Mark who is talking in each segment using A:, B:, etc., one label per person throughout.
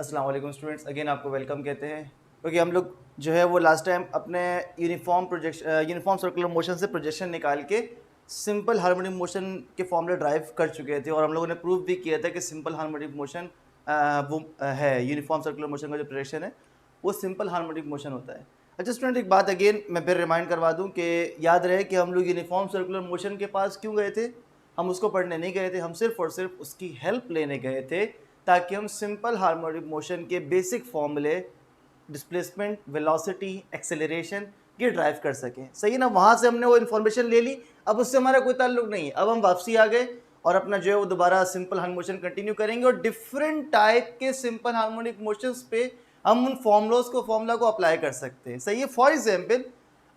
A: अस्सलाम वालेकुम students, again आपको वेलकम कहते हैं। क्योंकि हम लोग जो है वो लास्ट टाइम अपने यूनिफॉर्म सर्कुलर मोशन से प्रोजेक्शन निकाल के सिंपल हार्मोनिक मोशन के फॉर्मूले ड्राइव कर चुके थे और हम लोगों ने प्रूव भी किया था कि सिंपल हार्मोनिक मोशन वो है यूनिफॉर्म सर्कुलर मोशन का जो प्रोजेक्शन है वो सिंपल हार्मोनिक मोशन होता है। अच्छा स्टूडेंट, एक बात अगेन मैं फिर रिमाइंड करवा दूं कि याद रहे कि हम लोग यूनिफॉर्म सर्कुलर मोशन के पास क्यों गए थे। हम उसको पढ़ने नहीं गए थे, हम सिर्फ और सिर्फ उसकी हेल्प लेने गए थे ताकि हम सिंपल हार्मोनिक मोशन के बेसिक फॉर्मूले डिस्प्लेसमेंट, वेलोसिटी, एक्सेलरेशन ये ड्राइव कर सकें। सही है ना। वहाँ से हमने वो इन्फॉर्मेशन ले ली, अब उससे हमारा कोई ताल्लुक नहीं है। अब हम वापसी आ गए और अपना जो है वो दोबारा सिंपल हार्मोनिक मोशन कंटिन्यू करेंगे और डिफरेंट टाइप के सिंपल हार्मोनिक मोशंस पे हम उन फॉर्मूला को अप्लाई कर सकते हैं। सही है। फॉर एग्जाम्पल,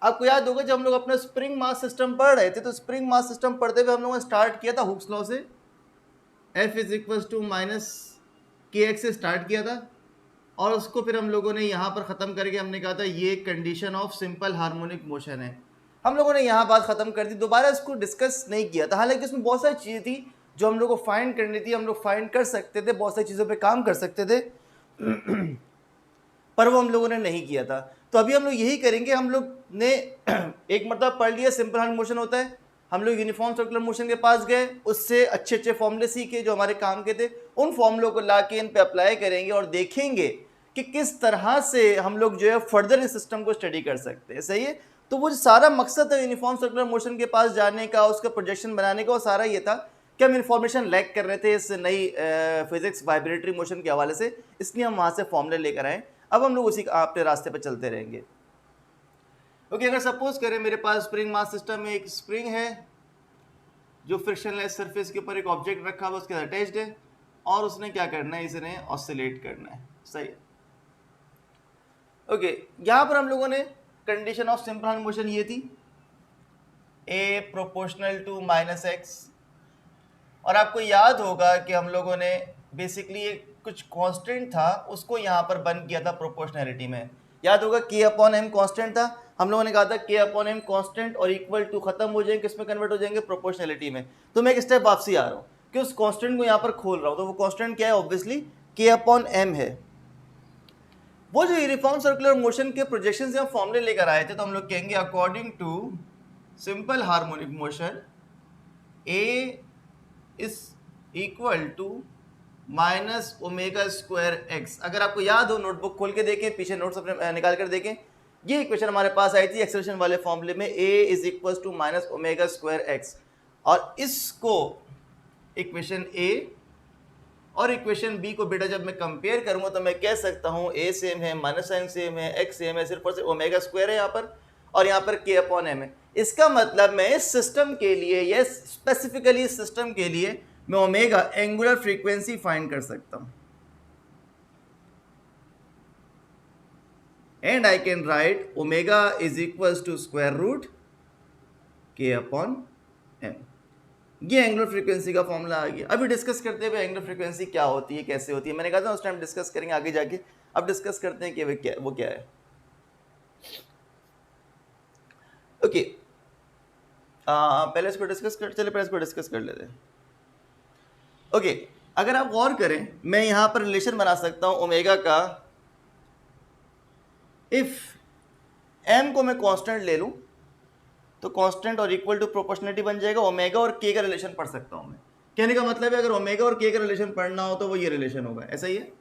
A: आपको याद होगा जब हम लोग अपना स्प्रिंग मास सिस्टम पढ़ रहे थे तो स्प्रिंग मास सिस्टम पढ़ते हुए हम लोगों ने स्टार्ट किया था हुक्स लॉ से। F is equal to minus k x से स्टार्ट किया था और उसको फिर हम लोगों ने यहाँ पर ख़त्म करके हमने कहा था ये condition of simple harmonic motion है। हम लोगों ने यहाँ बात ख़त्म कर दी, दोबारा इसको डिस्कस नहीं किया था। हालांकि इसमें बहुत सारी चीज़ें थी जो हम लोग को फाइंड करनी थी, हम लोग फाइंड कर सकते थे, बहुत सारी चीज़ों पे काम कर सकते थे पर वो हम लोगों ने नहीं किया था। तो अभी हम लोग यही करेंगे। हम लोग ने एक मतलब पढ़ लिया सिंपल हार्मोनिक मोशन होता है, हम लोग यूनिफॉर्म सर्कुलर मोशन के पास गए, उससे अच्छे अच्छे फॉर्मूले सीखे जो हमारे काम के थे, उन फॉर्मूलों को ला के इन पे अप्लाई करेंगे और देखेंगे कि किस तरह से हम लोग जो है फर्दर इस सिस्टम को स्टडी कर सकते हैं। सही है। तो वो सारा मकसद है यूनिफॉर्म सर्कुलर मोशन के पास जाने का, उसका प्रोजेक्शन बनाने का, वो सारा ये था कि हम इन्फॉर्मेशन लैक कर रहे थे इस नई फिजिक्स वाइब्रेटरी मोशन के हवाले से, इसलिए हम वहाँ से फॉर्मूले लेकर आए। अब हम लोग उसी अपने रास्ते पर चलते रहेंगे। ओके, अगर सपोज करें मेरे पास स्प्रिंग मास सिस्टम में एक स्प्रिंग है जो फ्रिक्शनलेस सरफेस के ऊपर एक ऑब्जेक्ट रखा हुआ उसके साथ अटैच्ड है और उसने क्या करना है, इसने ऑसिलेट करना है। सही है। ओके, यहाँ पर हम लोगों ने condition of simple harmonic motion ये थी ए प्रोपोर्शनल टू माइनस एक्स, और आपको याद होगा कि हम लोगों ने बेसिकली कुछ कांस्टेंट था उसको यहाँ पर बंद किया था प्रोपोर्शनैलिटी में। याद होगा के अपॉन एम कांस्टेंट था, हम लोगों ने कहा था के अपॉन एम कांस्टेंट और इक्वल टू खत्म हो जाएंगे, किसमें कन्वर्ट हो जाएंगे, प्रोपोर्शनैलिटी में। तो मैं एक स्टेप वापसी आ रहा हूँ कि उस कांस्टेंट को यहाँ पर खोल रहा हूँ, तो वो कांस्टेंट क्या है, ऑब्वियसली के अपॉन एम है। वो जो यूनिफॉर्म सर्कुलर मोशन के प्रोजेक्शन से हम फॉर्मूले लेकर आए थे, तो हम लोग कहेंगे according to simple harmonic motion a is equal to minus omega square x. अगर आपको याद हो, नोटबुक खोल के देखें, पीछे नोट्स अपने निकाल कर देखें, ये इक्वेशन हमारे पास आई थी एक्सेलरेशन वाले फॉर्मूले में, a is equal to minus omega square x. और इसको इक्वेशन a और इक्वेशन b को बेटा जब मैं कंपेयर करूंगा तो मैं कह सकता हूं a सेम है, माइनस साइन सेम है, x सेम है, सिर्फ और सिर्फ ओमेगा स्क्वायर है यहाँ पर और यहाँ पर k अपॉन m है। इसका मतलब मैं इस सिस्टम के लिए, या स्पेसिफिकली इस सिस्टम के लिए मैं ओमेगा एंगुलर फ्रीक्वेंसी फाइंड कर सकता हूं, and I can write omega is equal to square root के अपॉन एम। ये एंगुलर फ्रीक्वेंसी का फॉर्मूला आ गया। अभी डिस्कस करते हुए एंगुलर फ्रीक्वेंसी क्या होती है, कैसे होती है, मैंने कहा था उस टाइम डिस्कस करेंगे आगे जाके। अब डिस्कस करते हैं कि वो क्या है। ओके, पहले इसको डिस्कस कर लेते हैं। ओके, अगर आप गौर करें, मैं यहां पर रिलेशन बना सकता हूं ओमेगा का, इफ एम को मैं कांस्टेंट ले लूं तो कांस्टेंट और इक्वल टू प्रोपोर्शनलिटी बन जाएगा, ओमेगा और के का रिलेशन पढ़ सकता हूं मैं। कहने का मतलब है अगर ओमेगा और के का रिलेशन पढ़ना हो तो वो ये रिलेशन होगा, ऐसा ही है।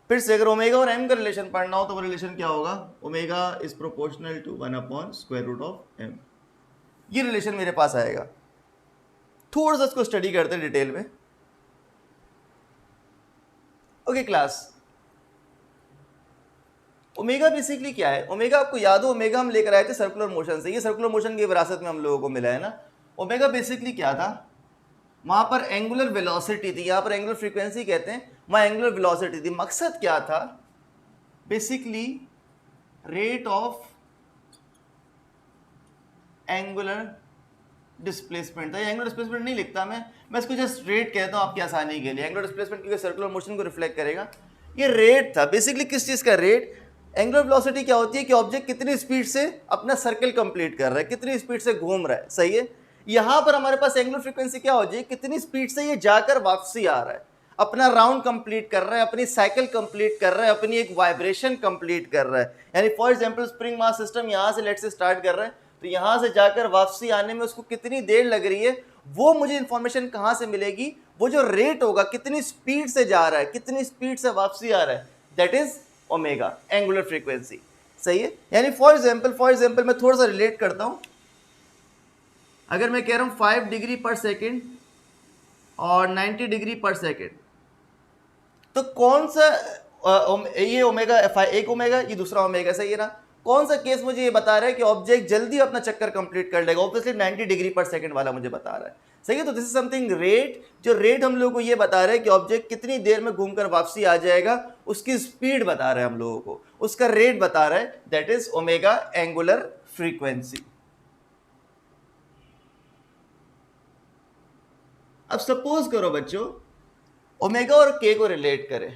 A: फिर से अगर ओमेगा और एम का रिलेशन पढ़ना हो तो वो रिलेशन क्या होगा, omega is proportional to 1 upon square root of M. ये रिलेशन मेरे पास आएगा। थोड़ा सा इसको स्टडी करते हैं डिटेल में। ओके क्लास, ओमेगा बेसिकली क्या है, ओमेगा आपको याद हो, ओमेगा हम लेकर आए थे सर्कुलर मोशन से, ये सर्कुलर मोशन की विरासत में हम लोगों को मिला है ना। ओमेगा बेसिकली क्या था, वहां पर एंगुलर वेलोसिटी थी, यहां पर एंगुलर फ्रीक्वेंसी कहते हैं, वहां एंगुलर वेलोसिटी थी। मकसद क्या था, basically rate of angular displacement था। एंगुलर डिस्प्लेसमेंट नहीं लिखता मैं इसको जस्ट रेट कहता हूं आपकी आसानी के लिए। एंगुलर डिस्प्लेसमेंट क्योंकि सर्कुलर मोशन को रिफ्लेक्ट करेगा, ये रेट था बेसिकली। किस चीज का रेट, एंगुलर वेलोसिटी क्या होती है कि ऑब्जेक्ट कितनी स्पीड से अपना सर्कल कंप्लीट कर रहा है, कितनी स्पीड से घूम रहा है। सही है। यहां पर हमारे पास एंगुलर फ्रीक्वेंसी क्या हो जाएगी, कितनी स्पीड से ये जाकर वापसी आ रहा है। अपना राउंड कंप्लीट कर रहा है, अपनी साइकिल कंप्लीट कर रहा है, अपनी एक वाइब्रेशन कंप्लीट कर रहा है। यानी for example spring mass system यहाँ से लेट से स्टार्ट कर रहा है, तो यहाँ से जाकर वापसी आने में उसको कितनी देर लग रही है, वो मुझे इंफॉर्मेशन कहाँ से मिलेगी, वो जो रेट होगा, कितनी स्पीड से जा रहा है, कितनी स्पीड से वापसी आ रहा है, that is omega, angular frequency. सही है। यानी फॉर एग्जाम्पल मैं थोड़ा सा रिलेट करता हूं। अगर मैं कह रहा हूं 5 डिग्री पर सेकेंड और 90 डिग्री पर सेकेंड, तो कौन सा ये ओमेगा एक ओमेगा, ये दूसरा ओमेगा, सही है ना। कौन सा केस मुझे ये बता रहा है कि ऑब्जेक्ट जल्दी अपना चक्कर कंप्लीट कर लेगा, ऑब्वियसली 90 डिग्री पर सेकेंड वाला मुझे बता रहा है। सही है। तो दिस इज समथिंग रेट, जो रेट हम लोगों को ये बता रहा है कि ऑब्जेक्ट कितनी देर में घूमकर वापसी आ जाएगा, उसकी स्पीड बता रहा है हम लोगों को, उसका रेट बता रहा है, that is omega, angular frequency. अब सपोज करो बच्चों ओमेगा और के को रिलेट करें।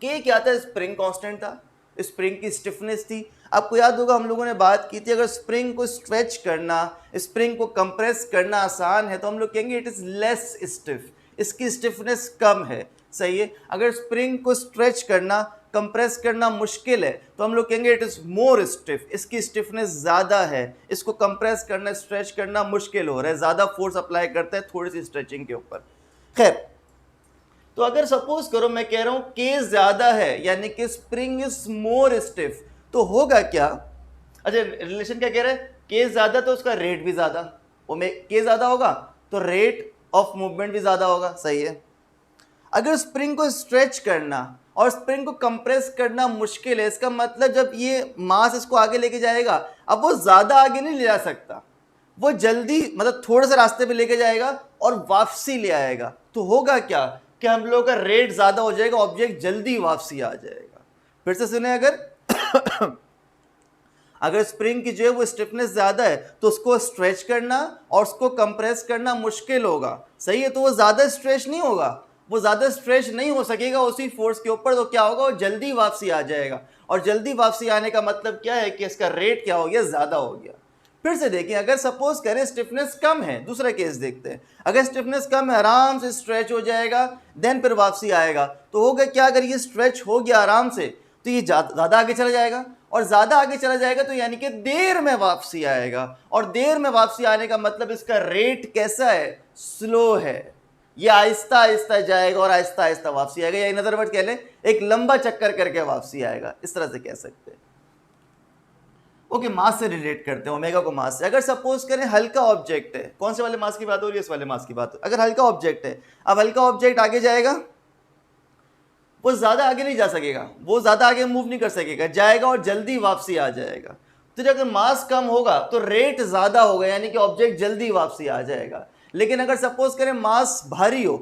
A: के क्या था, स्प्रिंग कांस्टेंट था, स्प्रिंग की स्टिफनेस थी। आपको याद होगा हम लोगों ने बात की थी, अगर स्प्रिंग को स्ट्रेच करना, स्प्रिंग को कंप्रेस करना आसान है तो हम लोग कहेंगे इट इज लेस स्टिफ, इसकी स्टिफनेस कम है। सही है। अगर स्प्रिंग को स्ट्रेच करना, कंप्रेस करना मुश्किल है तो हम लोग कहेंगे इट इज मोर स्टिफ, इसकी स्टिफनेस ज़्यादा है, इसको कंप्रेस करना, स्ट्रेच करना मुश्किल हो रहा है, ज़्यादा फोर्स अप्लाई करता है थोड़ी सी स्ट्रेचिंग के ऊपर। खैर, तो अगर सपोज करो मैं कह रहा हूं के ज्यादा है, यानी कि स्प्रिंग इज मोर स्टिफ, तो होगा क्या। अच्छा, रिलेशन क्या कह रहा है, के ज्यादा तो उसका रेट भी ज्यादा, के ज्यादा होगा तो रेट ऑफ मूवमेंट भी ज्यादा होगा। सही है। अगर स्प्रिंग को स्ट्रेच करना और स्प्रिंग को कंप्रेस करना मुश्किल है, इसका मतलब जब ये मास इसको आगे लेके जाएगा, अब वो ज्यादा आगे नहीं ले जा सकता, वो जल्दी मतलब थोड़े से रास्ते पे लेके जाएगा और वापसी ले आएगा। तो होगा क्या कि हम लोगों का रेट ज्यादा हो जाएगा, ऑब्जेक्ट जल्दी वापसी आ जाएगा। फिर से सुने, अगर स्प्रिंग की जो है वो स्टिफनेस ज्यादा है तो उसको स्ट्रेच करना और उसको कंप्रेस करना मुश्किल होगा। सही है। तो वो ज्यादा स्ट्रेच नहीं होगा, वो ज्यादा स्ट्रेच नहीं हो सकेगा उसी फोर्स के ऊपर, तो क्या होगा, वो जल्दी वापसी आ जाएगा। और जल्दी वापसी आने का मतलब क्या है कि इसका रेट क्या हो गया, ज्यादा हो गया। फिर से देखिए, अगर सपोज करें स्टिफनेस कम है, दूसरा केस देखते हैं। अगर स्टिफनेस कम है, आराम से स्ट्रेच हो जाएगा, देन फिर वापसी आएगा। तो होगा क्या, अगर ये स्ट्रेच हो गया आराम से तो ये ज़्यादा आगे चला जाएगा, और ज़्यादा आगे चला जाएगा तो यानी कि देर में वापसी आएगा, और देर में वापसी आने का मतलब इसका रेट कैसा है, स्लो है। ये आहिस्ता आहिस्ता जाएगा और आहिस्ता आहिस्ता वापसी आएगा, या इन अदर वर्ड कह लें एक लंबा चक्कर करके वापसी आएगा, इस तरह से कह सकते हैं। ओके, मास से रिलेट करते हैं, ओमेगा को मास से। अगर सपोज करें हल्का ऑब्जेक्ट है, कौन से वाले मास की बात हो रही है, इस वाले मास की बात। अगर हल्का ऑब्जेक्ट है, अब हल्का ऑब्जेक्ट आगे जाएगा, वो ज्यादा आगे नहीं जा सकेगा, वो ज्यादा आगे मूव नहीं कर सकेगा, जाएगा और जल्दी वापसी आ जाएगा। तो जब अगर मास कम होगा तो रेट ज्यादा होगा, यानी कि ऑब्जेक्ट जल्दी वापसी आ जाएगा। लेकिन अगर सपोज करें मास भारी हो,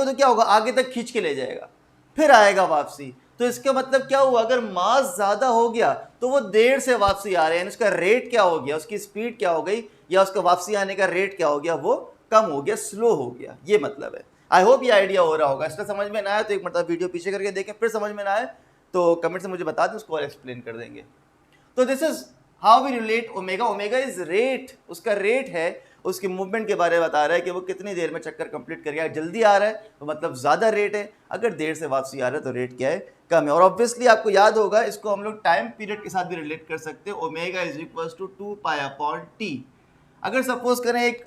A: तो क्या होगा, आगे तक खींच के ले जाएगा, फिर आएगा वापसी। तो इसका मतलब क्या हुआ, अगर मास ज्यादा हो गया तो वो देर से वापसी आ रहे हैं, उसका रेट क्या हो गया, उसकी स्पीड क्या हो गई, या उसका वापसी आने का रेट क्या हो गया, वो कम हो गया, स्लो हो गया, ये मतलब है। आई होप ये आइडिया हो रहा होगा। इसका समझ में ना आया तो एक मतलब वीडियो पीछे करके देखें, फिर समझ में ना आए तो कमेंट से मुझे बता दें, उसको और एक्सप्लेन कर देंगे। तो this is how we relate omega. Omega is rate, उसका रेट है, उसकी मूवमेंट के बारे में बता रहा है कि वो कितनी देर में चक्कर कंप्लीट करेगा। जल्दी आ रहा है तो मतलब ज़्यादा रेट है, अगर देर से वापसी आ रहा है तो रेट क्या है, कम है। और ऑब्वियसली आपको याद होगा, इसको हम लोग टाइम पीरियड के साथ भी रिलेट कर सकते हैं। Omega is equal to 2π/t। अगर सपोज करें एक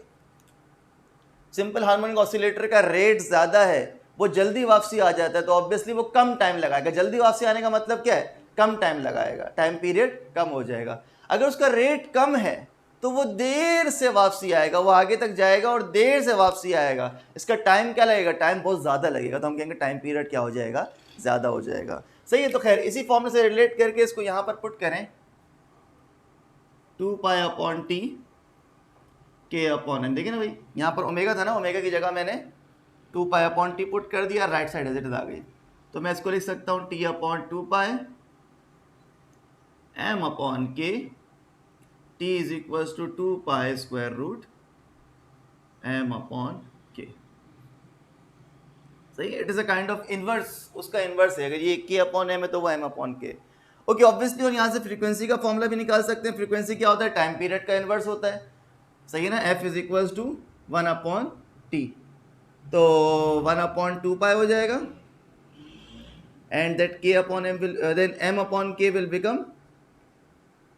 A: सिंपल हार्मोनिक ऑसिलेटर का रेट ज़्यादा है, वो जल्दी वापसी आ जाता है, तो ऑब्वियसली वो कम टाइम लगाएगा। जल्दी वापसी आने का मतलब क्या है, कम टाइम लगाएगा, टाइम पीरियड कम हो जाएगा। अगर उसका रेट कम है तो वो देर से वापसी आएगा, वो आगे तक जाएगा और देर से वापसी आएगा। इसका टाइम क्या लगेगा, टाइम बहुत ज़्यादा लगेगा, तो हम कहेंगे टाइम पीरियड क्या हो जाएगा, ज़्यादा हो जाएगा। सही है। तो खैर इसी फॉर्मूले से रिलेट करके इसको यहाँ पर पुट करें, 2π/t k/n। देखिए ना भाई, यहाँ पर ओमेगा था ना, ओमेगा की जगह मैंने 2π/t पुट कर दिया, right side as it is आ गई। तो मैं इसको लिख सकता हूँ t/2π m/k, t is equal to 2π√m/k। सही है। It is a kind of inverse, उसका इनवर्स है। अगर ये k/m है तो वो m/k। Okay, obviously. और यहाँ से फ्रीक्वेंसी का फॉर्मूला भी निकाल सकते हैं। फ्रीक्वेंसी क्या होता है, टाइम पीरियड का इनवर्स होता है। सही है ना, f is equal to 1/t। तो 1/2 पाई हो जाएगा, and that k upon m will then m upon k will become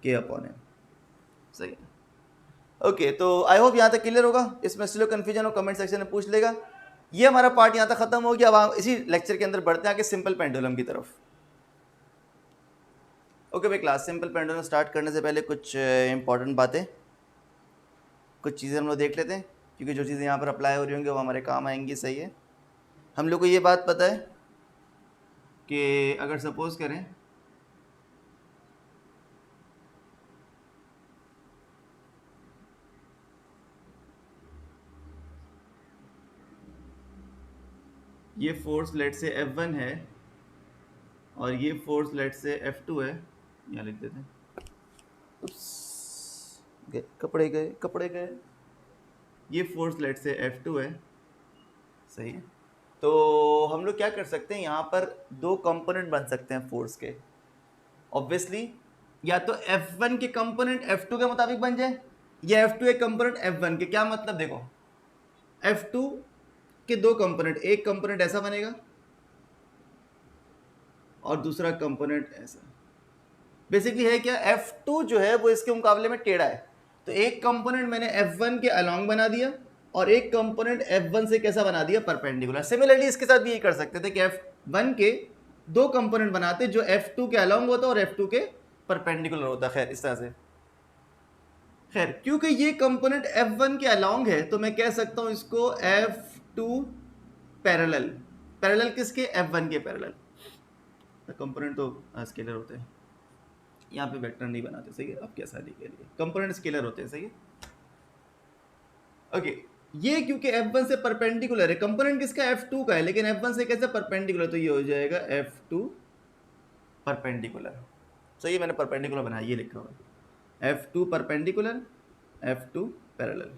A: k upon m। सही है। ओके, तो आई होप यहाँ तक क्लियर होगा। इसमें स्टिल कन्फ्यूजन हो कमेंट सेक्शन में पूछ लेगा। ये हमारा पार्ट यहाँ तक खत्म हो गया। अब हम इसी लेक्चर के अंदर बढ़ते हैं आगे सिंपल पेंडुलम की तरफ। ओके भाई क्लास, सिंपल पेंडुलम स्टार्ट करने से पहले कुछ इंपॉर्टेंट बातें, कुछ चीज़ें हम लोग देख लेते हैं, क्योंकि जो चीज़ें यहाँ पर अप्लाई हो रही होंगी वो हमारे काम आएंगी। सही है। हम लोग को ये बात पता है कि अगर सपोज करें ये फोर्स लेट से F1 है और ये फोर्स लेट से F2 है, यहाँ लिख देते हैं। कपड़े गए। ये फोर्स लेट से F2 है। सही है। तो हम लोग क्या कर सकते हैं, यहाँ पर दो कंपोनेंट बन सकते हैं फोर्स के। ऑब्वियसली या तो F1 के कंपोनेंट F2 के मुताबिक बन जाए, या F2 के कंपोनेंट F1 के। क्या मतलब, देखो F2 के दो कंपोनेंट, एक कंपोनेंट ऐसा बनेगा और दूसरा कंपोनेंट ऐसा। बेसिकली है क्या, F2 जो है वो इसके मुकाबले में टेढ़ा है, तो एक कंपोनेंट मैंने F1 के अलोंग बना दिया और एक कंपोनेंट F1 से कैसा बना दिया, परपेंडिकुलर। सिमिलरली इसके साथ भी ये कर सकते थे कि F1 के दो कंपोनेंट बनाते जो F2 के अलोंग होता और F2 के परपेंडिकुलर होता। खैर इस तरह से, खैर क्योंकि ये कंपोनेंट F1 के अलोंग है तो मैं कह सकता हूं इसको F2 पैरेलल। पैरेलल किसके, F1 के पैरेलल। कंपोनेंट तो स्केलर होते हैं, यहाँ पे वेक्टर नहीं बनाते। सही है, आपकी आसानी के लिए कंपोनेंट स्केलर होते हैं। सही है। ओके, ये क्योंकि F1 से परपेंडिकुलर है, कंपोनेंट किसका, F2 का है, लेकिन F1 से कैसे परपेंडिकुलर, तो ये हो जाएगा F2 परपेंडिकुलर। सही है, मैंने परपेंडिकुलर बनाया, ये लिखा हुआ है F2 परपेंडिकुलर, F2 पैरेलल।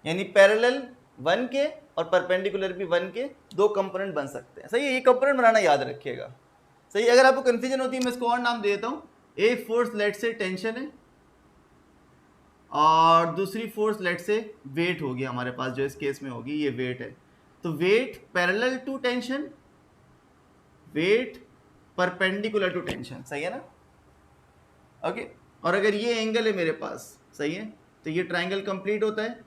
A: यानी पैरेलल 1 के और परपेंडिकुलर भी 1 के दो कंपोनेंट बन सकते हैं। सही है, ये कंपोनेंट बनाना याद रखिएगा। सही, अगर आपको कंफ्यूजन होती है मैं इसको और नाम दे देता हूँ। एक फोर्स लेट से टेंशन है और दूसरी फोर्स लेट से वेट होगी हमारे पास, जो इस केस में होगी ये वेट है। तो weight parallel to tension, weight perpendicular to tension. सही है ना। ओके, और अगर ये एंगल है मेरे पास, सही है, तो ये ट्राइंगल कंप्लीट होता है।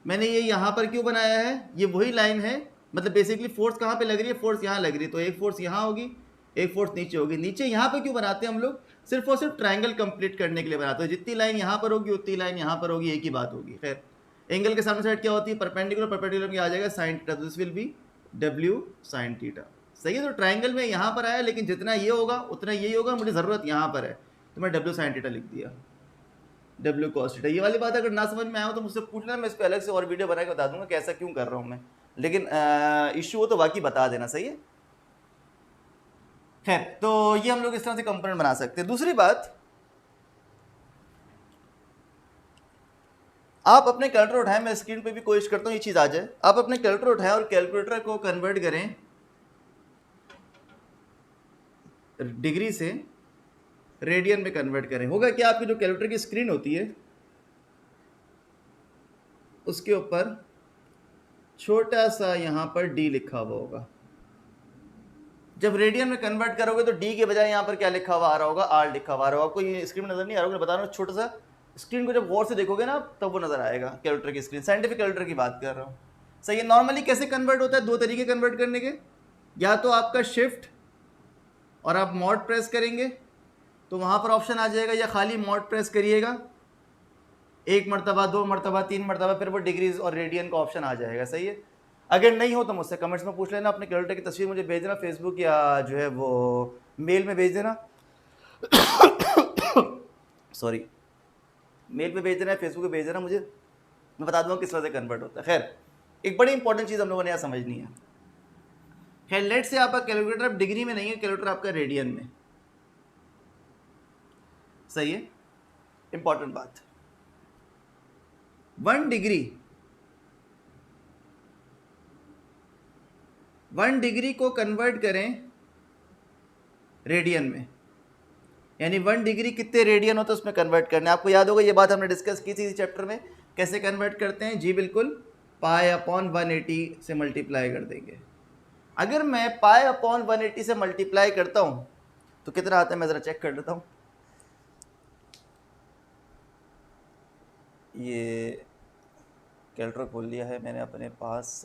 A: मैंने ये यहाँ पर क्यों बनाया है, ये वही लाइन है, मतलब बेसिकली फोर्स कहाँ पे लग रही है, फोर्स यहाँ लग रही है, तो एक फोर्स यहाँ होगी, एक फोर्स नीचे होगी। नीचे यहाँ पे क्यों बनाते हैं हम लोग, सिर्फ और सिर्फ ट्राइंगल कंप्लीट करने के लिए बनाते हैं। जितनी लाइन यहाँ पर होगी उतनी लाइन यहाँ पर होगी, एक ही बात होगी। खैर एंगल के सामने साइड क्या होती है, परपेंडिकुलर। परपेंडिकुलर में आ जाएगा साइन थीटा, तो this will be W sine theta. सही है, तो ट्राइंगल में यहाँ पर आया, लेकिन जितना ये होगा उतना यही होगा, मुझे ज़रूरत यहाँ पर है तो मैं W साइन थीटा लिख दिया, W cos थीटा। ये वाली बात अगर ना समझ में आया हो तो मुझसे पूछ लेना, मैं इस पर अलग से और वीडियो बना के बता दूंगा कि ऐसा क्यों कर रहा हूँ मैं, लेकिन इशू हो तो बाकी बता देना। सही है। खैर, तो ये हम लोग इस तरह से कंपोनेंट बना सकते हैं। दूसरी बात, आप अपने कैलकुलेटर उठाएं, मैं स्क्रीन पे भी कोशिश करता हूँ ये चीज़ आ जाए। आप अपने कैलकुलेटर उठाएं और कैलकुलेटर को कन्वर्ट करें डिग्री से रेडियन में कन्वर्ट करें। होगा क्या, आपकी जो कैलकुलेटर की स्क्रीन होती है उसके ऊपर छोटा सा यहाँ पर D लिखा हुआ होगा। जब रेडियन में कन्वर्ट करोगे तो D के बजाय यहाँ पर क्या लिखा हुआ आ रहा होगा, R लिखा हुआ आ रहा होगा। आपको ये स्क्रीन में नजर नहीं आ रहा होगा, मैं बता रहा हूँ। छोटा सा स्क्रीन को जब गौर से देखोगे ना तब वो नजर आएगा, कैलकुलेटर की स्क्रीन। साइंटिफिक कैलकुलेटर की बात कर रहा हूँ। सही है। नॉर्मली कैसे कन्वर्ट होता है, दो तरीके कन्वर्ट करने के, या तो आपका शिफ्ट और आप मॉड प्रेस करेंगे तो वहाँ पर ऑप्शन आ जाएगा, या खाली मॉड प्रेस करिएगा एक मरतबा, दो मरतबा, तीन मरतबा, फिर वो डिग्रीज और रेडियन का ऑप्शन आ जाएगा। सही है। अगर नहीं हो तो मुझसे कमेंट्स में पूछ लेना, अपने कैलकुलेटर की तस्वीर मुझे भेज देना, फेसबुक या जो है वो मेल में भेज देना। सॉरी, मेल पे भेज देना, फेसबुक पे भेज देना मुझे, मैं बता दूंगा किस तरह से कन्वर्ट होता है। खैर, एक बड़ी इंपॉर्टेंट चीज़ हम लोगों ने यहाँ समझनी है। खैर, लेट से आपका कैलकुलेटर अब डिग्री में नहीं है, कैलकुलेटर आपका रेडियन में। सही है, इंपॉर्टेंट बात। 1 डिग्री को कन्वर्ट करें रेडियन में, यानी 1 डिग्री कितने रेडियन होता है उसमें कन्वर्ट करना है। आपको याद होगा ये बात हमने डिस्कस की थी इस चैप्टर में, कैसे कन्वर्ट करते हैं। जी बिल्कुल, पाई अपॉन 180 से मल्टीप्लाई कर देंगे। अगर मैं पाई अपॉन 180 से मल्टीप्लाई करता हूँ तो कितना आता है, मैं ज़रा चेक कर लेता हूँ। ये कैलकुलेटर खोल लिया है मैंने अपने पास।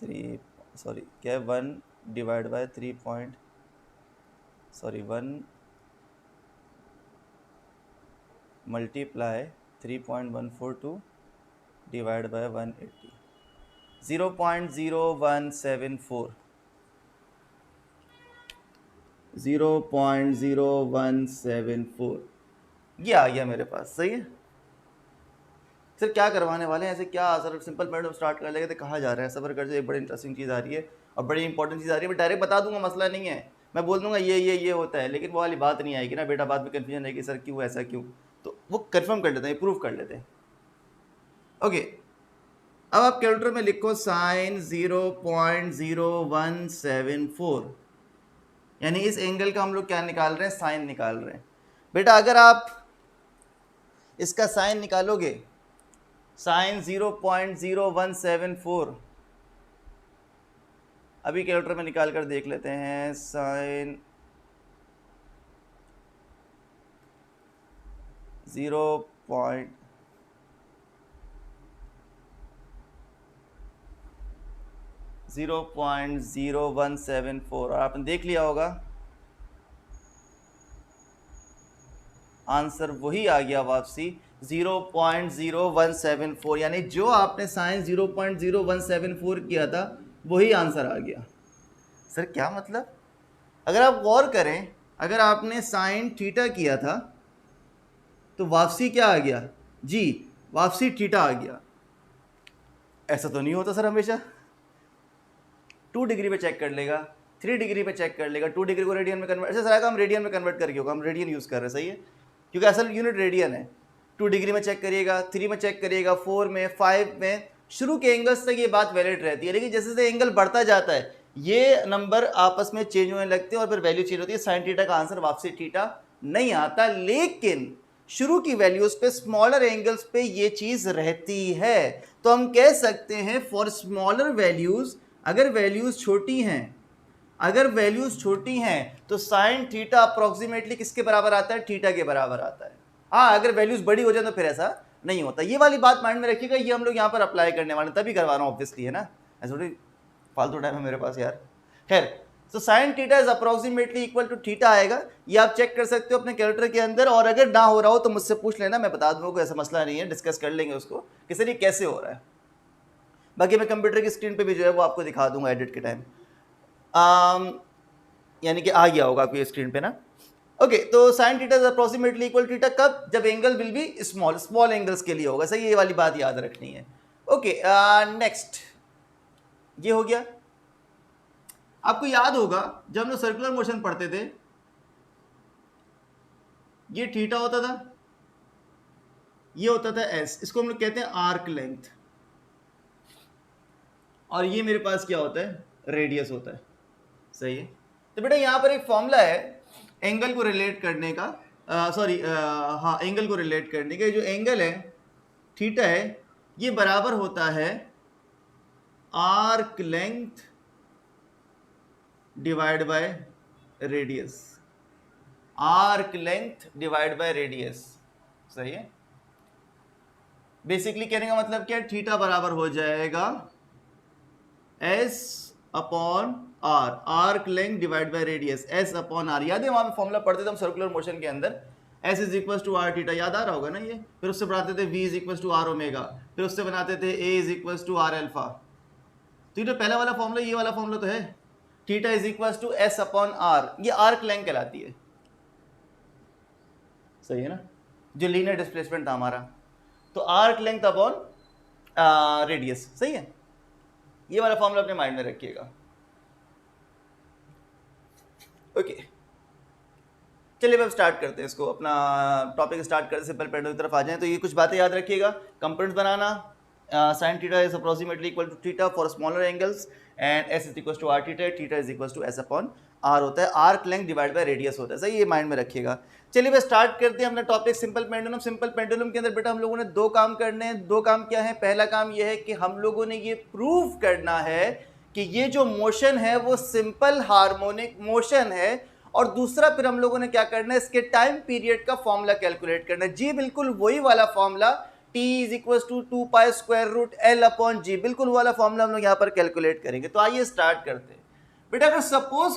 A: 1 divide by 1 multiply 3.142 divide by 180, 0.0174, 0.0174 ये आ गया मेरे पास। सही है सर, क्या करवाने वाले हैं ऐसे, क्या सर सिंपल मैथड स्टार्ट कर लेंगे तो कहाँ जा रहे हैं, सबर कर। एक बड़ी इंटरेस्टिंग चीज़ आ रही है और बड़ी इंपॉर्टेंट चीज़ आ रही है। मैं डायरेक्ट बता दूंगा, मसला नहीं है, मैं बोल दूंगा ये होता है, लेकिन वो वाली बात नहीं आएगी ना बेटा, बाद में कन्फ्यूजन रहेगी सर क्यों ऐसा क्यों, तो वो कन्फर्म कर लेते हैं, प्रूव कर लेते हैं। ओके, अब आप कैलकुलेटर में लिखो साइन 0.0174, यानी इस एंगल का हम लोग क्या निकाल रहे हैं, साइन निकाल रहे हैं। बेटा अगर आप इसका साइन निकालोगे, साइन 0.0174, अभी कैलकुलेटर में निकाल कर देख लेते हैं। साइन 0.0174 और आपने देख लिया होगा आंसर वही आ गया वापसी 0.0174, यानी जो आपने साइन 0.0174 किया था वही आंसर आ गया। सर क्या मतलब, अगर आप गौर करें, अगर आपने साइन थीटा किया था तो वापसी क्या आ गया जी, वापसी थीटा आ गया। ऐसा तो नहीं होता सर हमेशा। 2 डिग्री पे चेक कर लेगा, 3 डिग्री पे चेक कर लेगा, 2 डिग्री को रेडियन में कन्वर्ट, ऐसा आएगा हम रेडियन में कन्वर्ट करके होगा, हम रेडियन यूज़ कर रहे हैं। सही है, क्योंकि असल यूनिट रेडियन है। 2 डिग्री में चेक करिएगा, 3 में चेक करिएगा, 4 में, 5 में, शुरू के एंगल्स तक ये बात वैलिड रहती है, लेकिन जैसे जैसे एंगल बढ़ता जाता है ये नंबर आपस में चेंज होने लगते हैं और फिर वैल्यू चेंज होती है। साइन थीटा का आंसर वापसी थीटा नहीं आता, लेकिन शुरू की वैल्यूज पे, स्मॉलर एंगल्स पे ये चीज रहती है। तो हम कह सकते हैं फॉर स्मॉलर वैल्यूज, अगर वैल्यूज छोटी हैं, अगर वैल्यूज छोटी हैं तो साइन थीटा अप्रोक्सीमेटली किसके बराबर आता है, थीटा के बराबर आता है। हाँ, अगर वैल्यूज बड़ी हो जाए तो फिर ऐसा नहीं होता। ये वाली बात माइंड में रखिएगा, ये हम लोग यहाँ पर अप्लाई करने वाले, तभी करवा रहा हूँ ऑब्वियसली, है ना, ऐसा थोड़ी फालतू टाइम है मेरे पास यार। खैर, तो sine theta is approximately equal to theta आएगा, ये आप चेक कर सकते हो अपने कैलकुलेटर के अंदर, और अगर ना हो रहा हो तो मुझसे पूछ लेना, मैं बता दूंगा, ऐसा मसला नहीं है, डिस्कस कर लेंगे उसको कि सर ये कैसे हो रहा है। बाकी मैं कंप्यूटर की स्क्रीन पे भी जो है वो आपको दिखा दूंगा एडिट के टाइम, यानी कि आ गया होगा आपकी स्क्रीन पे ना। ओके, तो sine theta is approximately equal theta कब, जब angle will be small, small angles के लिए होगा। सही, ये वाली बात याद रखनी है। ओके, नेक्स्ट ये हो गया। आपको याद होगा जब हम लोग सर्कुलर मोशन पढ़ते थे, ये थीटा होता था, ये होता था एस, इसको हम लोग कहते हैं आर्क लेंथ, और ये मेरे पास क्या होता है, रेडियस होता है। सही है, तो बेटा यहाँ पर एक फॉर्मूला है एंगल को रिलेट करने का, हाँ, एंगल को रिलेट करने का। जो एंगल है थीटा है, ये बराबर होता है arc length divide by radius, arc length divide by radius. सही है, बेसिकली कहने का मतलब क्या है, थीटा बराबर हो जाएगा S upon R, arc length divide by radius, S upon R. याद है वहां पे फॉर्मूला पढ़ते थे हम सर्कुलर मोशन के अंदर, S is equal to R theta, याद आ रहा होगा ना ये। फिर उससे बनाते थे V is equal to R omega, फिर उससे बनाते थे A is equal to R alpha. तो ये तो पहला वाला फॉर्मूला, ये वाला फॉर्मूला तो है, theta is equal to S upon R, ये आर्क लेंथ कहलाती है। सही है ना, जो लीनियर डिस्प्लेसमेंट था हमारा, तो आर्क लेंथ अपॉन रेडियस। सही है, ये वाला फॉर्मूला अपने माइंड में रखिएगा। ओके, चलिए अब स्टार्ट करते हैं इसको, अपना टॉपिक स्टार्ट करते सिंपल पैटर्न की तरफ आ जाएं। तो ये कुछ बातें याद रखिएगा, कंपोनेंट्स बनाना, sine theta is approximately equal to theta for smaller angles, and S is equal to R theta, theta is equal to S upon R होता है, arc length divide by radius होता है। सही, ये माइंड में रखिएगा। चलिए बस स्टार्ट करते हैं अपना topic simple pendulum. Simple pendulum के अंदर बेटा हम लोगों ने दो काम करने हैं। दो काम क्या है? पहला काम यह है कि हम लोगों ने ये प्रूव करना है कि ये जो मोशन है वो सिंपल हार्मोनिक मोशन है, और दूसरा फिर हम लोगों ने क्या करना है, इसके टाइम पीरियड का फॉर्मूला कैलकुलेट करना है। जी बिल्कुल वही वाला फॉर्मूला, t = 2π√L/g, बिल्कुल वाला फॉर्मूला हम लोग यहाँ पर कैलकुलेट करेंगे। तो आइए स्टार्ट करते हैं बेटा। अगर सपोज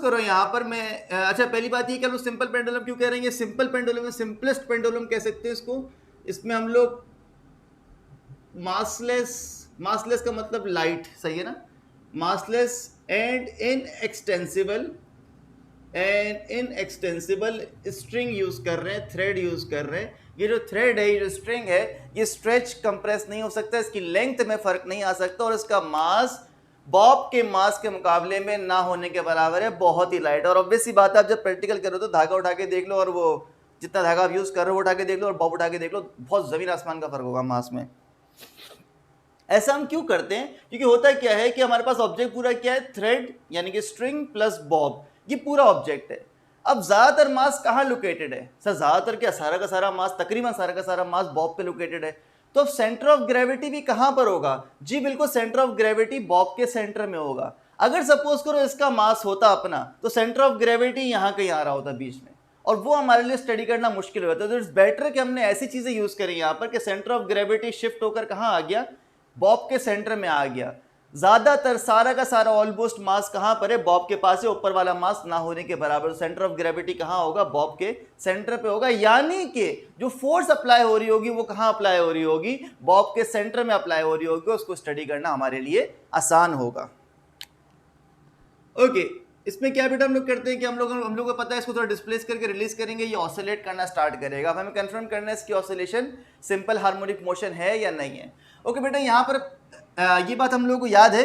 A: करो यहाँ पर मैं अच्छा, पहली बात ये कि हम लोग सिंपल पेंडुलम क्यों कह रहे हैं? सिंपल पेंडुलम, सिंपलेस्ट पेंडुलम कह सकते हैं इसको। इसमें हम लोग मासलेस का मतलब लाइट, सही है ना, massless and inextensible string use कर रहे हैं, थ्रेड यूज कर रहे हैं। ये जो थ्रेड है, ये जो स्ट्रिंग है, ये स्ट्रेच कंप्रेस नहीं हो सकता, इसकी लेंथ में फर्क नहीं आ सकता, और इसका मास बॉब के मास के मुकाबले में ना होने के बराबर है, बहुत ही लाइट। और ऑब्वियस सी बात है, आप जब प्रैक्टिकल करो तो धागा उठा के देख लो, और वो जितना धागा आप यूज कर रहे हो उठा के देख लो, और बॉब उठा के देख लो, बहुत जमीन आसमान का फर्क होगा मास में। ऐसा हम क्यों करते हैं? क्योंकि होता क्या है कि हमारे पास ऑब्जेक्ट पूरा क्या है, थ्रेड यानी कि स्ट्रिंग प्लस बॉब, ये पूरा ऑब्जेक्ट है। अब ज्यादातर मास कहाँ लोकेटेड है सर? ज्यादातर क्या, सारा का सारा मास, तकरीबन सारा का सारा मास बॉब पे लोकेटेड है। तो अब सेंटर ऑफ ग्रेविटी भी कहां पर होगा? जी बिल्कुल, सेंटर ऑफ ग्रेविटी बॉब के सेंटर में होगा। अगर सपोज करो इसका मास होता अपना, तो सेंटर ऑफ ग्रेविटी यहां कहीं आ रहा होता बीच में, और वो हमारे लिए स्टडी करना मुश्किल हो जाता है। तो इट्स बेटर कि हमने ऐसी चीजें यूज करी यहां पर कि सेंटर ऑफ ग्रेविटी शिफ्ट होकर कहां आ गया, बॉब के सेंटर में आ गया। ज्यादातर सारा का सारा ऑलमोस्ट मास कहां पर है, बॉब के पास है, ऊपर वाला मास ना होने के बराबर। सेंटर ऑफ ग्रेविटी कहां होगा? बॉब के सेंटर पे होगा, यानी कि जो फोर्स अप्लाई हो रही होगी वो कहां अप्लाई हो रही होगी? बॉब के सेंटर में अप्लाई हो रही होगी। उसको स्टडी करना हमारे लिए आसान होगा। ओके, इसमें क्या बेटा हम लोग करते हैं कि हम लोग को पता है, इसको थोड़ा डिस्प्लेस करके रिलीज करेंगे, ये ऑसिलेट करना स्टार्ट करेगा। अब हमें कंफर्म करना है इसकी ऑसिलेशन सिंपल हार्मोनिक मोशन है या नहीं है। ओके बेटा, यहाँ पर ये बात हम लोगों को याद है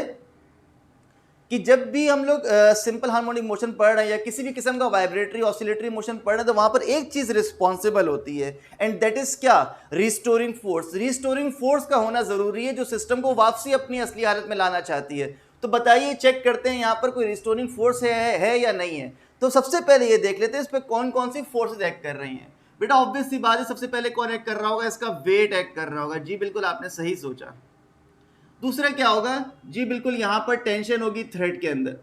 A: कि जब भी हम लोग सिंपल हार्मोनिक मोशन पढ़ रहे हैं या किसी भी किस्म का वाइब्रेटरी ऑसिलेटरी मोशन पढ़ रहे हैं, तो वहां पर एक चीज रिस्पॉन्सिबल होती है, एंड दैट इज क्या? Restoring force. रिस्टोरिंग फोर्स का होना जरूरी है, जो सिस्टम को वापसी अपनी असली हालत में लाना चाहती है। तो बताइए, चेक करते हैं यहाँ पर कोई रिस्टोरिंग फोर्स है या नहीं है। तो सबसे पहले ये देख लेते हैं इस पर कौन कौन सी फोर्सेज एक्ट कर रही हैं। बेटा ऑब्वियस सी बात है, सबसे पहले कौन एक्ट कर रहा होगा? इसका वेट एक्ट कर रहा होगा। जी बिल्कुल, आपने सही सोचा। दूसरा क्या होगा? जी बिल्कुल, यहां पर टेंशन होगी थ्रेड के अंदर,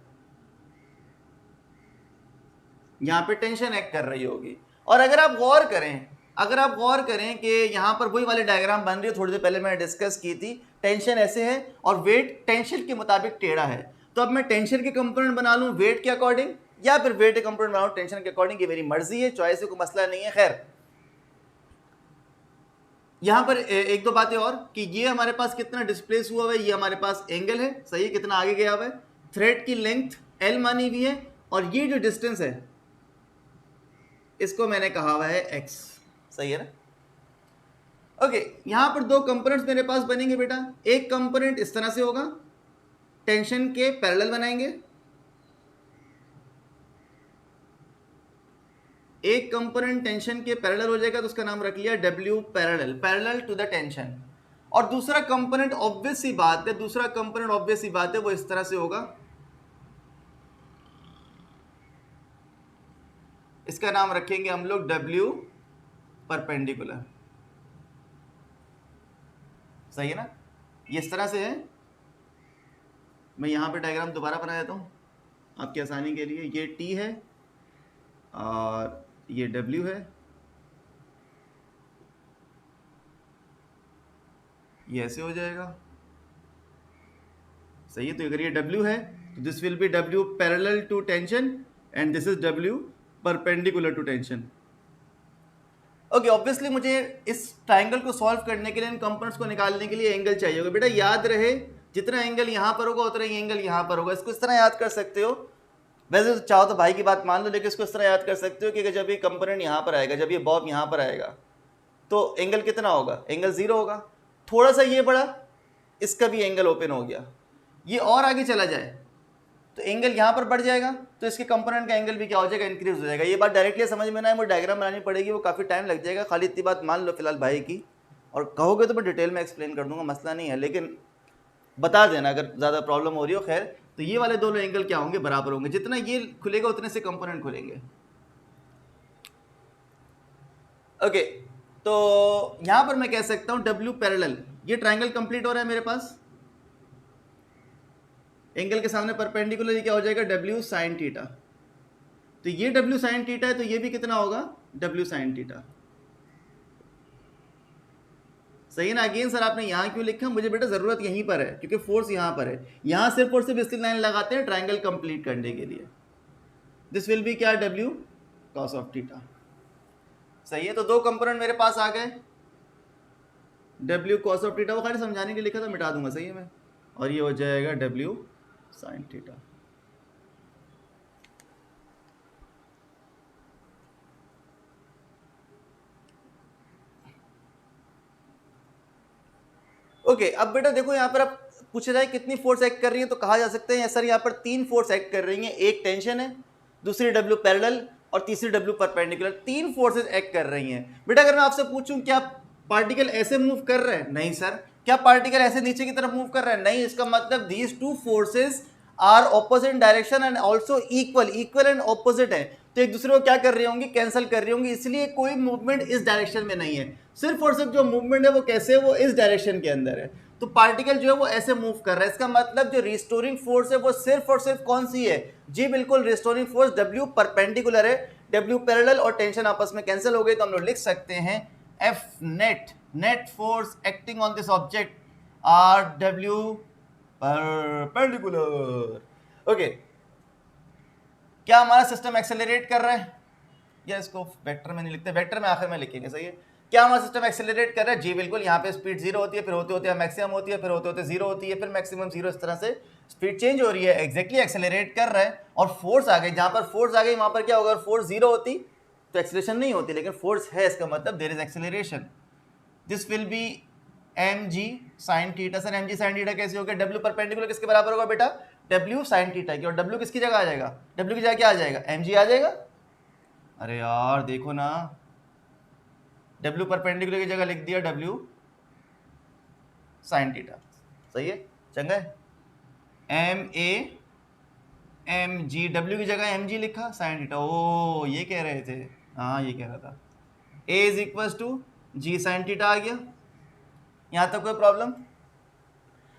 A: यहां पर टेंशन एक्ट कर रही होगी। और अगर आप गौर करें कि यहां पर वही वाले डायग्राम बन रही है, थोड़ी देर पहले मैंने डिस्कस की थी, टेंशन ऐसे है और वेट टेंशन के मुताबिक टेढ़ा है। तो अब मैं टेंशन के कंपोनेंट बना लूं वेट के अकॉर्डिंग, या फिर वेट के कंपोनेंट बनाऊं टेंशन के अकॉर्डिंग, ये मेरी मर्जी है, चॉइस है, कोई मसला नहीं है। खैर, यहां पर एक दो बातें और कि ये हमारे पास कितना डिस्प्लेस हुआ है, ये हमारे पास एंगल है, सही है, कितना आगे गया हुआ है, थ्रेड की लेंथ L मानी हुई है, और ये जो डिस्टेंस है इसको मैंने कहा हुआ है x, सही है ना। ओके, यहां पर दो कंपोनेंट्स मेरे पास बनेंगे बेटा। एक कंपोनेंट इस तरह से होगा, टेंशन के पैरेलल बनाएंगे, एक कंपोनेंट टेंशन के पैरेलल हो जाएगा, तो उसका नाम रख लिया W parallel to the tension. और दूसरा कंपोनेंट ऑब्वियस सी बात है, वो इस तरह से होगा, इसका नाम रखेंगे हम लोग W परपेंडिकुलर, सही है ना। ये इस तरह से है। मैं यहां पे डायग्राम दोबारा बना देता हूं आपकी आसानी के लिए। ये T है और ये W है, ये ऐसे हो जाएगा, सही है। तो अगर ये W है तो this will be W parallel to tension, and this is W perpendicular to tension. Okay, obviously मुझे इस ट्राइंगल को सॉल्व करने के लिए, इन कंपोनेंट्स को निकालने के लिए एंगल चाहिए होगा। बेटा याद रहे, जितना एंगल यहां पर होगा उतना ही एंगल यहां पर होगा। इसको इस तरह याद कर सकते हो, वैसे तो चाहो तो भाई की बात मान लो, लेकिन इसको इस तरह याद कर सकते हो कि जब ये कंपोनेंट यहाँ पर आएगा, जब ये बॉब यहाँ पर आएगा, तो एंगल कितना होगा? एंगल 0 होगा। थोड़ा सा ये बढ़ा, इसका भी एंगल ओपन हो गया, ये और आगे चला जाए तो एंगल यहाँ पर बढ़ जाएगा, तो इसके कंपोनेंट का एंगल भी क्या हो जाएगा? इंक्रीज हो जाएगा। ये बात डायरेक्टली समझ में ना है, मुझे डायग्राम बनानी पड़ेगी, वो काफ़ी टाइम लग जाएगा। खाली इतनी बात मान लो फिलहाल भाई की, और कहोगे तो मैं डिटेल में एक्सप्लेन कर दूंगा, मसला नहीं है, लेकिन बता देना अगर ज़्यादा प्रॉब्लम हो रही हो। खैर, तो ये वाले दोनों एंगल क्या होंगे, बराबर होंगे। जितना ये खुलेगा उतने से कंपोनेंट खुलेंगे। ओके, तो यहां पर मैं कह सकता हूं W पैरेलल, ये ट्राइंगल कंप्लीट हो रहा है मेरे पास। एंगल के सामने परपेंडिकुलर क्या हो जाएगा, W साइन थीटा। तो ये W साइन थीटा है, तो ये भी कितना होगा, W साइन थीटा। सही है ना। अगेन सर आपने यहां क्यों लिखा, मुझे बेटा जरूरत यहीं पर है क्योंकि फोर्स यहां पर है। यहां सिर्फ और सिर्फ इसकी लाइन लगाते हैं ट्राइंगल कंप्लीट करने के लिए। दिस विल बी क्या, W कॉस ऑफ थीटा। सही है, तो दो कंपोनेंट मेरे पास आ गए। W कॉस ऑफ थीटा वो खाली समझाने के लिए लिखा था, मिटा दूंगा, सही है मैं। और ये हो जाएगा W साइन थीटा। ओके, अब बेटा देखो यहाँ पर अब पूछ रहा है कितनी फोर्स एक्ट कर रही है, तो कहा जा सकता है सर यहाँ पर तीन फोर्स एक्ट कर रही हैं। एक टेंशन है, दूसरी W पैरेलल और तीसरी W परपेंडिकुलर। तीन फोर्सेस एक्ट कर रही हैं। बेटा अगर मैं आपसे पूछूं क्या पार्टिकल ऐसे मूव कर रहे हैं, नहीं सर। क्या पार्टिकल ऐसे नीचे की तरफ मूव कर रहे हैं, नहीं। इसका मतलब these two forces are opposite direction and also equal and opposite है, तो एक दूसरे को क्या कर रही होंगी, कैंसिल कर रही होंगी। इसलिए कोई मूवमेंट इस डायरेक्शन में नहीं है। सिर्फ और सिर्फ जो मूवमेंट है वो कैसे है, वो इस डायरेक्शन के अंदर है। तो पार्टिकल जो है वो ऐसे मूव कर रहा है। इसका मतलब जो रिस्टोरिंग फोर्स है वो सिर्फ और सिर्फ कौन सी है, जी बिल्कुल रिस्टोरिंग फोर्स W परपेंडिकुलर है। W पैरेलल और टेंशन आपस में कैंसिल हो गई, तो हम लोग लिख सकते हैं F net force acting on this object are W perpendicular. Okay, क्या हमारा सिस्टम एक्सेलरेट कर रहा है, या इसको वेक्टर में नहीं लिखते, वेक्टर में आखिर में लिखेंगे, सही है। क्या हमारा सिस्टम एक्सेलरेट कर रहा है, जी बिल्कुल। यहाँ पे स्पीड जीरो होती है, फिर होते होते मैक्सिमम होती है, फिर होते होते जीरो होती है, फिर मैक्सिमम जीरो। इस तरह से स्पीड चेंज हो रही है, एग्जैक्टली एक्सेलरेट कर रहा है। और फोर्स आ गई, जहां पर फोर्स आ गई वहां पर क्या होगा, अगर फोर्स जीरो होती तो एक्सेलरेशन नहीं होती, लेकिन फोर्स है, इसका मतलब there is acceleration. This will be mg sin theta. Sir mg sin theta कैसे होगा, W परपेंडिकुलर किसके बराबर होगा बेटा, W sin थीटा की। और W किसकी जगह आ जाएगा, W की जगह क्या आ जाएगा, mg आ जाएगा। अरे यार देखो ना, W परपेंडिकुलर की जगह लिख दिया W sin थीटा, सही है, चंगा है। ma mg, W की जगह mg लिखा, sin थीटा। ओ ये कह रहे थे, हाँ ये कह रहा था। a is equal to g sin theta आ गया। यहां तक कोई प्रॉब्लम।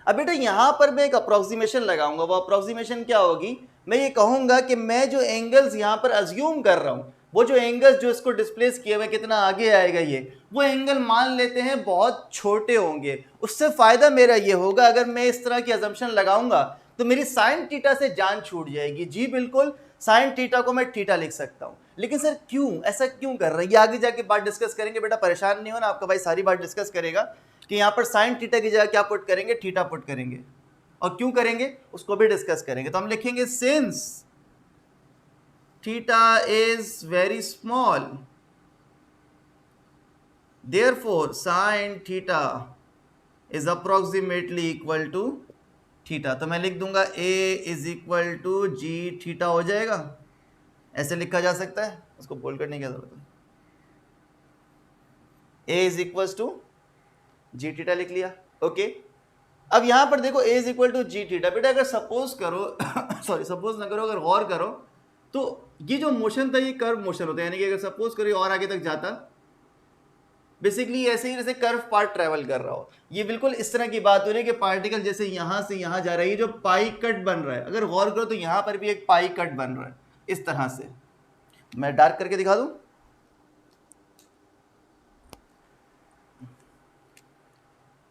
A: अब बेटा यहां पर मैं एक अप्रोक्सीमेशन लगाऊंगा। वो अप्रोक्सीमेशन क्या होगी, मैं ये कहूंगा कि मैं जो एंगल्स यहां पर अज्यूम कर रहा हूं, वो जो एंगल्स जो इसको डिस्प्लेस किए हुए कितना आगे आएगा ये, वो एंगल मान लेते हैं बहुत छोटे होंगे। उससे फायदा मेरा ये होगा, अगर मैं इस तरह की अजम्पशन लगाऊंगा तो मेरी साइन थीटा से जान छूट जाएगी। जी बिल्कुल, साइन थीटा को मैं थीटा लिख सकता हूं। लेकिन सर क्यों, ऐसा क्यों कर रहे हैं, ये आगे जाके बात डिस्कस करेंगे। बेटा परेशान नहीं हो ना, आपका भाई सारी बात डिस्कस करेगा कि यहाँ पर साइन थीटा की जगह क्या पुट करेंगे, थीटा पुट करेंगे। और क्यों करेंगे उसको भी डिस्कस करेंगे। तो हम लिखेंगे since theta is very small therefore sine theta is approximately equal to theta. तो मैं लिख दूंगा a is equal to G theta हो जाएगा। ऐसे लिखा जा सकता है, उसको बोल्ड करने की जरूरत है। a is equal to G theta लिख लिया। ओके, अब यहां पर देखो a is equal to G theta. बेटा अगर सपोज करो सॉरी सपोज ना करो, अगर गौर करो तो ये जो मोशन था ये कर्व मोशन होता है। यानी कि अगर सपोज करो और आगे तक जाता, बेसिकली ऐसे ही जैसे कर्व पार्ट ट्रेवल कर रहा हो। ये बिल्कुल इस तरह की बात हो रही है कि पार्टिकल जैसे यहां से यहां जा रही है, जो पाई कट बन रहा है। अगर गौर करो तो यहां पर भी एक पाई कट बन रहा है इस तरह से। मैं डार्क करके दिखा दूं,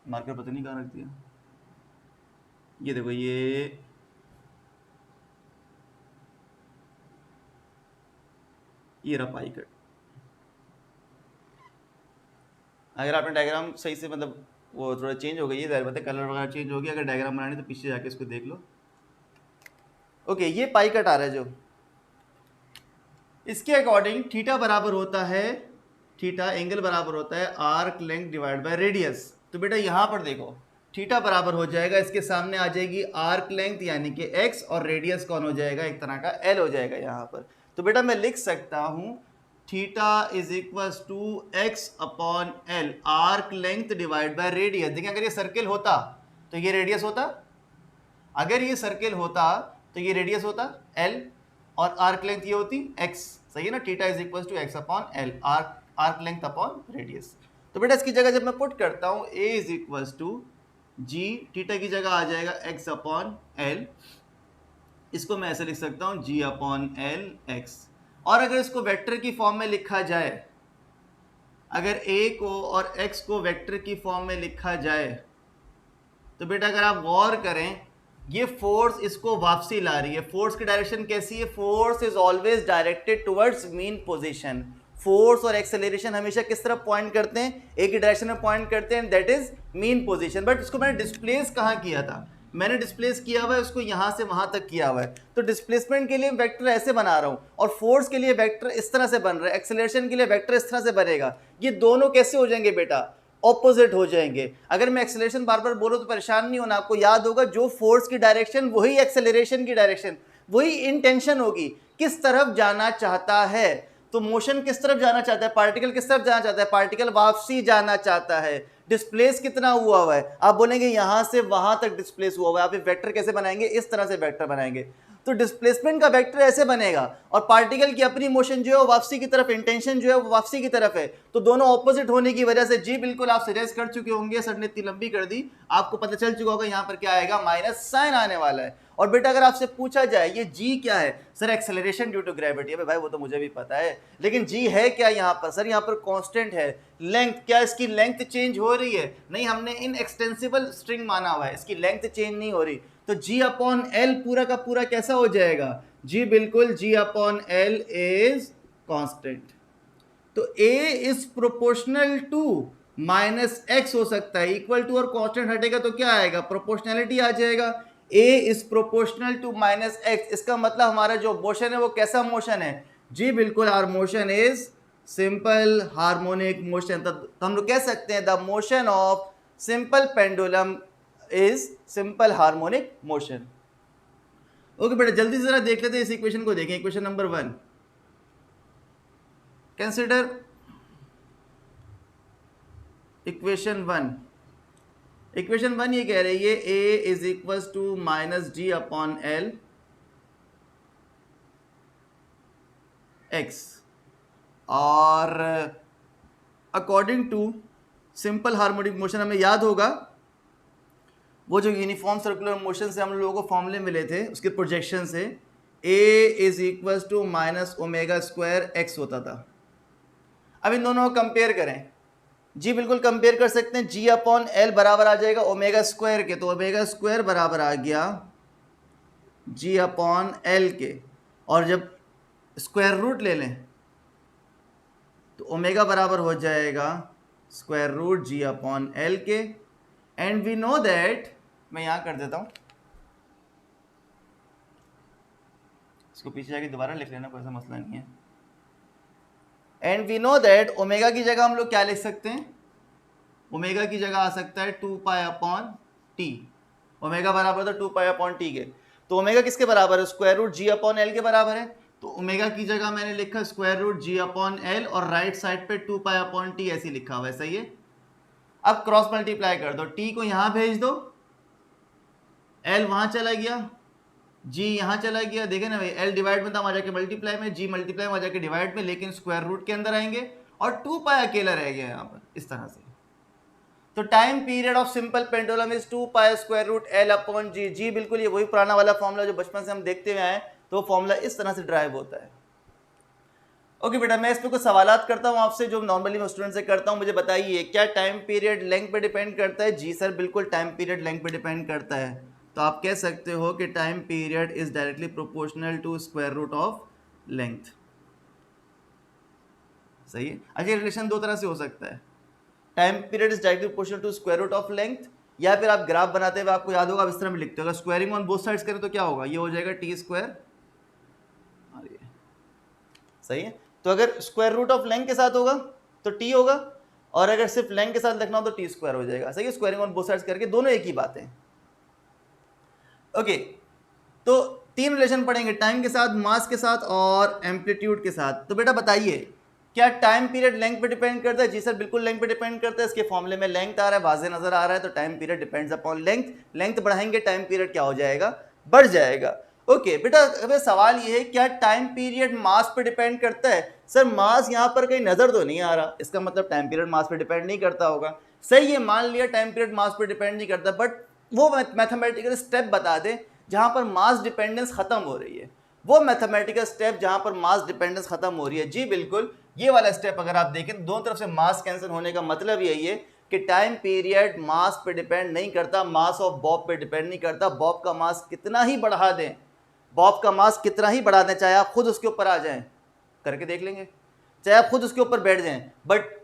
A: मार्कर पता नहीं कहां रख दिया। ये देखो, ये रहा पाई कट। अगर आपने डायग्राम सही से मतलब वो थोड़ा चेंज हो गई है, बताए कलर वगैरह चेंज हो गया। अगर डायग्राम बनानी तो पीछे जाके इसको देख लो। ओके, ये पाई कट आ रहा है जो, इसके अकॉर्डिंग थीटा बराबर होता है, थीटा एंगल बराबर होता है arc length divide by radius. तो बेटा यहां पर देखो थीटा बराबर हो जाएगा, इसके सामने आ जाएगी आर्क लेंथ यानी कि x, और रेडियस कौन हो जाएगा, एक तरह का l हो जाएगा यहां पर। तो बेटा मैं लिख सकता हूं theta is equal to X upon L, arc length divide by radius. देखिए अगर ये सर्किल होता तो ये रेडियस होता। अगर ये सर्किल होता तो ये रेडियस होता l और आर्क लेंथ ये होती x, सही है ना, theta is equal to x upon l, arc length upon radius. तो बेटा इसकी जगह जब मैं पुट करता हूँ a is equal to g, theta की जगह आ जाएगा x अपॉन l, इसको मैं ऐसे लिख सकता हूँ g अपॉन l x। और अगर इसको वेक्टर की फॉर्म में लिखा जाए, अगर a को और x को वेक्टर की फॉर्म में लिखा जाए तो बेटा अगर आप गौर करें, ये फोर्स इसको वापसी ला रही है। फोर्स की डायरेक्शन कैसी है? Force is always directed towards mean position. Force और एक्सेलरेशन हमेशा किस तरफ पॉइंट करते हैं? एक ही डायरेक्शन में पॉइंट करते हैं, that is mean position. But इसको मैंने डिस्प्लेस कहाँ किया था? मैंने डिस्प्लेस किया हुआ है उसको यहाँ से वहां तक किया हुआ है। तो डिस्प्लेसमेंट के लिए वेक्टर ऐसे बना रहा हूँ और फोर्स के लिए वेक्टर इस तरह से बन रहा है, एक्सेलरेशन के लिए वेक्टर इस तरह से बनेगा। ये दोनों कैसे हो जाएंगे बेटा? ऑपोजिट हो जाएंगे। अगर मैं एक्सेलरेशन बार बार बोलूं तो परेशान नहीं होना, आपको याद होगा जो फोर्स की डायरेक्शन वही एक्सेलरेशन की डायरेक्शन, वही इंटेंशन होगी, किस तरफ जाना चाहता है। तो मोशन किस तरफ जाना चाहता है? पार्टिकल किस तरफ जाना चाहता है? पार्टिकल वापसी जाना चाहता है। डिस्प्लेस कितना हुआ हुआ है? आप बोलेंगे यहां से वहां तक डिस्प्लेस हुआ हुआ है। आप वेक्टर कैसे बनाएंगे? इस तरह से वेक्टर बनाएंगे। तो डिस्प्लेसमेंट का वेक्टर ऐसे बनेगा और पार्टिकल की अपनी मोशन जो है वो वापसी की तरफ, इंटेंशन जो है वो वापसी की तरफ है। तो दोनों ऑपोजिट होने की वजह से जी बिल्कुल आप सीरियस कर चुके होंगे, सर ने इतनी लंबी कर दी, आपको पता चल चुका होगा यहाँ पर क्या आएगा, माइनस साइन आने वाला है। और बेटा अगर आपसे पूछा जाए ये जी क्या है, sir acceleration due to gravity. है भाई वो तो मुझे भी पता है, लेकिन जी है क्या यहाँ पर? सर यहाँ पर कांस्टेंट है। लेंथ, क्या इसकी लेंथ चेंज हो रही है? नहीं, हमने इन एक्सटेंसिबल स्ट्रिंग माना हुआ है, इसकी लेंथ चेंज नहीं हो रही। तो g अपॉन एल पूरा का पूरा कैसा हो जाएगा? g बिल्कुल g upon L is constant. तो a is proportional to minus X हो सकता है, इक्वल टू और कांस्टेंट हटेगा तो क्या आएगा? प्रोपोर्शनैलिटी आ जाएगा। a is proportional to minus X, इसका मतलब हमारा जो मोशन है वो कैसा मोशन है? जी बिल्कुल, our motion is simple harmonic motion. तो हम लोग कह सकते हैं the motion of simple pendulum is simple harmonic motion. Okay बेटा जल्दी से जरा देख लेते हैं इस इक्वेशन को, देखें equation number 1। Consider equation 1। Equation 1 ये कह रही है a is equal to minus G upon L X, और according to simple harmonic motion हमें याद होगा वो जो यूनिफॉर्म सर्कुलर मोशन से हम लोगों को फॉर्मूले मिले थे उसके प्रोजेक्शन से a is equal to minus omega square X होता था। अब इन दोनों को कंपेयर करें, जी बिल्कुल कंपेयर कर सकते हैं। g अपॉन एल बराबर आ जाएगा ओमेगा स्क्वायर के, तो ओमेगा स्क्वायर बराबर आ गया g अपॉन एल के, और जब स्क्वायर रूट ले लें तो ओमेगा बराबर हो जाएगा square root g upon L के। एंड वी नो दैट, मैं यहां कर देता हूं, इसको पीछे जाके दोबारा लिख लेना, कोई सा मसला नहीं है। And we know that omega की जगह हम लोग क्या लिख सकते हैं? ओमेगा की जगह आ सकता है 2 पाई अपॉन टी। ओमेगा बराबर था 2 पाई अपॉन टी के, तो ओमेगा किसके बराबर है? स्क्वायर रूट जी अपॉन एल के बराबर है। तो ओमेगा की जगह मैंने लिखा स्क्वायर रूट जी अपॉन एल और राइट साइड पे 2 पाई अपॉन टी ऐसे लिखा हुआ है, सही है। अब क्रॉस मल्टीप्लाई कर दो, टी को यहां भेज दो, एल वहां चला गया, जी यहां चला गया, देखे ना भाई, एल डिवाइड में था वहां जाके मल्टीप्लाई में, जी मल्टीप्लाई वहां जाके डिवाइड में, लेकिन स्क्वायर रूट के अंदर आएंगे और 2 पाई अकेला रह गया यहाँ पर, इस तरह से। तो time period of simple pendulum is 2 pi square root L upon G. जी बिल्कुल ये वही पुराना वाला फॉर्मूला जो बचपन से हम देखते हुए आए, तो फॉर्मूला इस तरह से ड्राइव होता है। ओके बेटा, मैं इस पर कुछ सवालात करता हूँ आपसे जो नॉर्मली मैं स्टूडेंट से करता हूँ। मुझे बताइए क्या टाइम पीरियड लेंथ पे डिपेंड करता है? जी सर बिल्कुल टाइम पीरियड लेंथ पे डिपेंड करता है। तो आप कह सकते हो कि time period is directly proportional to square root of length, सही है। अच्छा, रिलेशन दो तरह से हो सकता है, time period is directly proportional to square root of length, या फिर आप ग्राफ बनाते हुए आपको याद होगा आप इस तरह में लिखते हो, अगर स्क्वायरिंग ऑन बोथ साइड्स करें तो क्या होगा? ये हो जाएगा टी स्क्वायर, सही है। तो अगर स्क्वायर रूट ऑफ लेंथ के साथ होगा तो टी होगा, और अगर सिर्फ लेंथ के साथ लिखना हो तो टी स्क्वायर हो जाएगा, सही है। स्क्वायरिंग ऑन बोथ साइड्स करके दोनों एक ही बात है। ओके, तो तीन रिलेशन पढ़ेंगे, टाइम के साथ, मास के साथ और एम्पलीट्यूड के साथ। तो बेटा बताइए क्या टाइम पीरियड लेंथ पे डिपेंड करता है? जी सर बिल्कुल लेंथ पे डिपेंड करता है। इसके फॉर्मूले में लेंथ आ रहा है, वाजे नजर आ रहा है, तो time period depends upon length. Length बढ़ाएंगे टाइम पीरियड क्या हो जाएगा? बढ़ जाएगा। ओके बेटा, अब सवाल ये है क्या टाइम पीरियड मास पे डिपेंड करता है? सर मास यहाँ पर कहीं नजर तो नहीं आ रहा, इसका मतलब टाइम पीरियड मास पे डिपेंड नहीं करता होगा। सही है, मान लिया टाइम पीरियड मास पे डिपेंड नहीं करता, बट वो मैथमेटिकल स्टेप बता दे जहां पर मास डिपेंडेंस खत्म हो रही है, वो मैथमेटिकल स्टेप जहां पर मास डिपेंडेंस खत्म हो रही है। जी बिल्कुल, ये वाला स्टेप अगर आप देखें दोनों तरफ से मास कैंसिल होने का मतलब यही है कि टाइम पीरियड मास पे डिपेंड नहीं करता, मास ऑफ बॉब पे डिपेंड नहीं करता। बॉब का मास कितना ही बढ़ा दें, बॉब का मास कितना ही बढ़ा दें, चाहे आप खुद उसके ऊपर आ जाएं, करके देख लेंगे, चाहे आप खुद उसके ऊपर बैठ जाएं, बट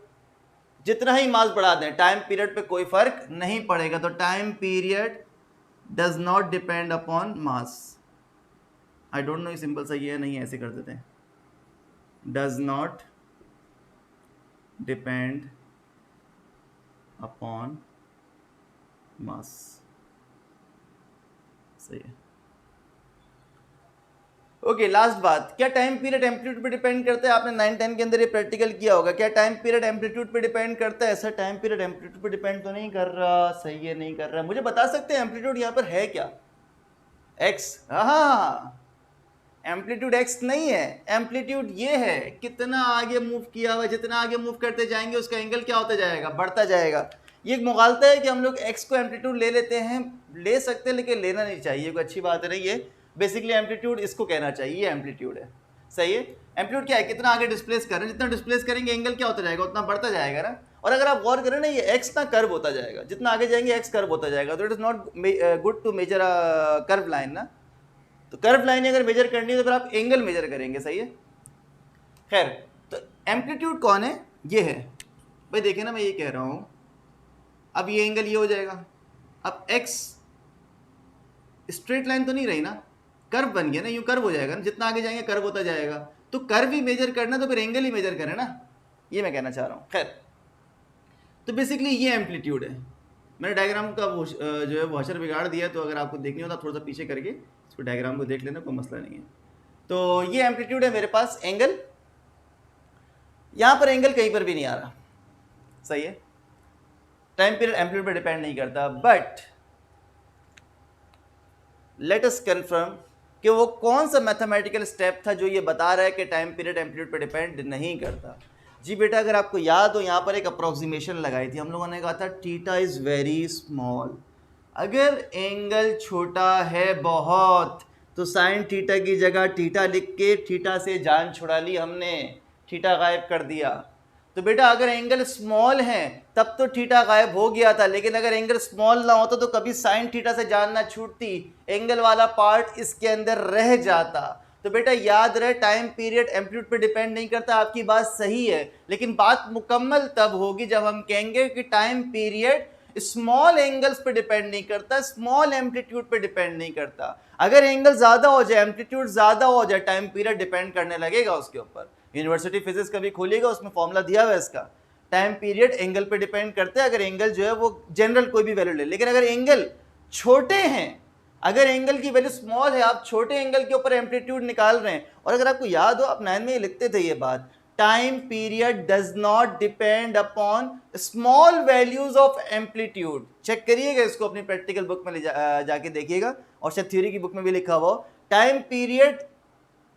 A: जितना ही मास बढ़ा दें टाइम पीरियड पे कोई फर्क नहीं पड़ेगा। तो time period does not depend upon mass. I don't know ये सिंपल सही है नहीं, ऐसे कर देते हैं, does not depend upon mass. सही है। ओके लास्ट बात, क्या टाइम पीरियड एम्पलीट्यूड पे डिपेंड करता है? आपने 9-10 के अंदर ये प्रैक्टिकल किया होगा। क्या टाइम पीरियड एम्पलीट्यूड पे डिपेंड करता है? सर टाइम पीरियड एम्पलीट्यूड पे डिपेंड तो नहीं कर रहा। सही है, नहीं कर रहा। मुझे बता सकते हैं एम्पलीट्यूड यहाँ पर है क्या? एक्स। हाँ, एम्पलीट्यूड एक्स नहीं है, एम्पलीट्यूड ये है कितना आगे मूव किया हुआ, जितना आगे मूव करते जाएंगे उसका एंगल क्या होता जाएगा? बढ़ता जाएगा। ये एक मुगालता है कि हम लोग एक्स को एम्पलीट्यूड ले लेते हैं, ले सकते हैं लेकिन लेना नहीं चाहिए, कोई अच्छी बात नहीं है। बेसिकली एम्पलीट्यूड इसको कहना चाहिए, ये एम्पलीट्यूड है। सही है, एम्पलीट्यूड क्या है? कितना आगे डिस्प्लेस कर रहे हैं, जितना डिस्प्लेस करेंगे एंगल क्या होता जाएगा? उतना बढ़ता जाएगा ना। और अगर आप गौर करें ना, ये एक्स ना कर्व होता जाएगा, जितना आगे जाएंगे एक्स कर्व होता जाएगा। तो it is not good to measure curve line ना। तो कर्व लाइन अगर मेजर करनी है तो फिर आप एंगल मेजर करेंगे। सही है। खैर, तो एम्पलीट्यूड कौन है? ये है भाई, देखे ना मैं ये कह रहा हूं, अब ये एंगल ये हो जाएगा। अब एक्स स्ट्रेट लाइन तो नहीं रही ना, कर्व बन गया ना, यूं कर्व हो जाएगा ना, जितना आगे जाएंगे कर्व होता जाएगा। तो कर्व ही मेजर करना तो फिर एंगल ही मेजर करें ना, ये मैं कहना चाह रहा हूँ। खैर, तो बेसिकली ये एम्पलीट्यूड है। मैंने डायग्राम का जो है वॉशर बिगाड़ दिया, तो अगर आपको देखनी होता थोड़ा सा पीछे करके इसको डायग्राम को देख लेना, कोई मसला नहीं है। तो ये एम्पलीट्यूड है मेरे पास, एंगल यहाँ पर एंगल कहीं पर भी नहीं आ रहा। सही है, टाइम पीरियड एम्पलीट्यूड पर डिपेंड नहीं करता। बट लेट अस कंफर्म कि वो कौन सा मैथमेटिकल स्टेप था जो ये बता रहा है कि टाइम पीरियड एम्पलीट्यूड पर डिपेंड नहीं करता। जी बेटा, अगर आपको याद हो यहाँ पर एक अप्रोक्सीमेशन लगाई थी हम लोगों ने, कहा था थीटा इज़ वेरी स्मॉल। अगर एंगल छोटा है बहुत तो साइन थीटा की जगह थीटा लिख के थीटा से जान छुड़ा ली हमने, थीटा गायब कर दिया। तो बेटा अगर एंगल स्मॉल है तब तो थीटा गायब हो गया था, लेकिन अगर एंगल स्मॉल ना होता तो कभी साइन थीटा से जान ना छूटती, एंगल वाला पार्ट इसके अंदर रह जाता। तो बेटा याद रहे, टाइम पीरियड एम्पलीट्यूड पे डिपेंड नहीं करता। आपकी बात सही है, लेकिन बात मुकम्मल तब होगी जब हम कहेंगे कि टाइम पीरियड स्मॉल एंगल्स पे डिपेंड नहीं करता, स्मॉल एम्पलीट्यूड पे डिपेंड नहीं करता। अगर एंगल ज्यादा हो जाए, एम्पलीट्यूड ज्यादा हो जाए, टाइम पीरियड डिपेंड करने लगेगा उसके ऊपर। यूनिवर्सिटी फिजिक्स कभी खोलिएगा, उसमें फॉर्मूला दिया हुआ है इसका। टाइम पीरियड एंगल पे डिपेंड करते हैं, अगर एंगल जो है वो जनरल कोई भी वैल्यू ले। लेकिन अगर एंगल छोटे हैं, अगर एंगल की वैल्यू स्मॉल है, आप छोटे एंगल के ऊपर एम्पलीट्यूड निकाल रहे हैं। और अगर आपको याद हो, आप 9 में ये लिखते थे ये बात, time period does not depend upon small values of amplitude. Check करिएगा इसको, अपनी प्रैक्टिकल बुक में जाके देखिएगा, और शायद थ्योरी की बुक में भी लिखा हुआ, टाइम पीरियड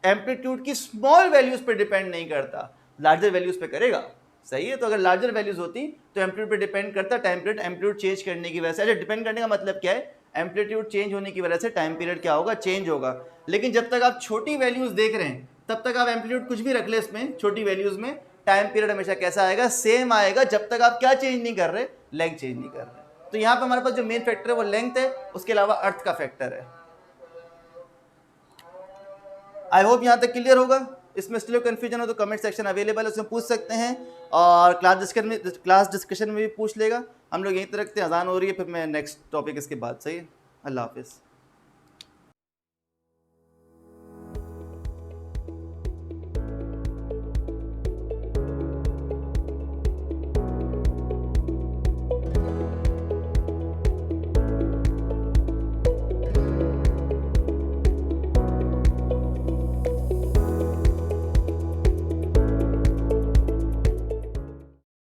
A: एम्पलीट्यूड की स्मॉल वैल्यूज पे डिपेंड नहीं करता, लार्जर वैल्यूज पे करेगा। सही है, तो अगर लार्जर वैल्यूज होती तो एम्पलीट्यूड पे डिपेंड करता। टाइम पीरियड एम्पलीट्यूड चेंज करने की वजह से, अच्छा डिपेंड करने का मतलब क्या है? एम्पलीट्यूड चेंज होने की वजह से टाइम पीरियड क्या होगा? चेंज होगा। लेकिन जब तक आप छोटी वैल्यूज देख रहे हैं तब तक आप एम्पलीट्यूड कुछ भी रख ले इसमें, छोटी वैल्यूज में टाइम पीरियड हमेशा कैसा आएगा? सेम आएगा, जब तक आप क्या चेंज नहीं कर रहे? लेंथ चेंज नहीं कर रहे। तो यहाँ पे हमारे पास जो मेन फैक्टर है वो लेंथ है, उसके अलावा अर्थ का फैक्टर है। आई होप यहाँ तक क्लियर होगा। इसमें स्टिल कंफ्यूजन हो तो कमेंट सेक्शन अवेलेबल है, उसमें पूछ सकते हैं, और क्लास डिस्कशन में भी पूछ लेगा। हम लोग यहीं तक रखते हैं, अजान हो रही है, फिर मैं नेक्स्ट टॉपिक इसके बाद। सही है, अल्लाह हाफिज़।